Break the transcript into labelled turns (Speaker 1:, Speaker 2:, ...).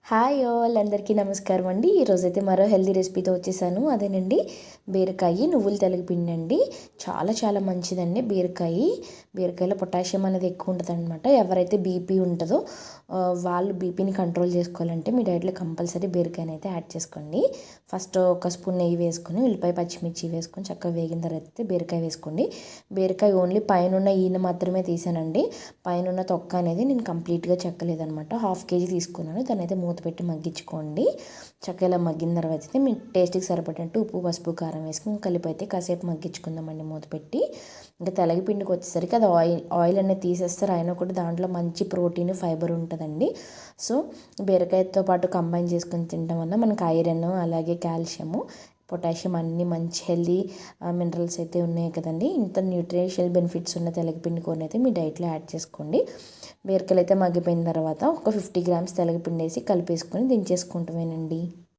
Speaker 1: Hi all అందరికీ నమస్కారం అండి. ఈరోజైతే మరో హెల్దీ రెసిపీతో వచ్చేసాను. అదేనండి బీరకాయ నువ్వుల తెలగపిండి అండి. చాలా చాలా మంచిదండి బీరకాయలో పొటాషియం అనేది ఎక్కువ ఉంటుంది అనమాట. ఎవరైతే బీపీ ఉంటుందో వాళ్ళు బీపీని కంట్రోల్ చేసుకోవాలంటే మీ డైట్లో కంపల్సరీ బీరకాయని అయితే యాడ్ చేసుకోండి. ఫస్ట్ ఒక స్పూన్ నెయ్యి వేసుకొని ఉల్లిపాయ పచ్చిమిర్చి వేసుకొని చక్కగా వేగిన తర్వాత బీరకాయ వేసుకోండి. బీరకాయ ఓన్లీ పైన ఉన్న ఈయన మాత్రమే తీసానండి. పైన ఉన్న తొక్క అనేది నేను కంప్లీట్గా చెక్కలేదనమాట. 1/2 kg తీసుకున్నాను. దాన్ని అయితే మూత పెట్టి మగ్గించుకోండి. చక్కగా ఇలా మగ్గిన తర్వాత అయితే మీ టేస్ట్కి సరిపడినట్టు ఉప్పు పసుపు కారం వేసుకుని కలిపి అయితే కాసేపు మగ్గించుకుందామండి మూత పెట్టి. ఇంకా తెలగపిండికి వచ్చేసరికి అది ఆయిల్ అనేది తీసేస్తారు. అయినా కూడా దాంట్లో మంచి ప్రోటీన్ ఫైబర్ ఉంటుందండి. సో బీరకాయతో పాటు కంబైన్ చేసుకొని తినడం వల్ల మనకు ఐరన్ అలాగే కాల్షియము పొటాషియం అన్నీ మంచి హెల్దీ మినరల్స్ అయితే ఉన్నాయి కదండి. ఇంత న్యూట్రిషియల్ బెనిఫిట్స్ ఉన్న తెలగపిండి కూరని అయితే మీ డైట్లో యాడ్ చేసుకోండి. బీరకాయలు అయితే మగ్గిపోయిన తర్వాత ఒక 50 grams తెలగపిండి వేసి కలిపేసుకొని దించేసుకుంటామేనండి.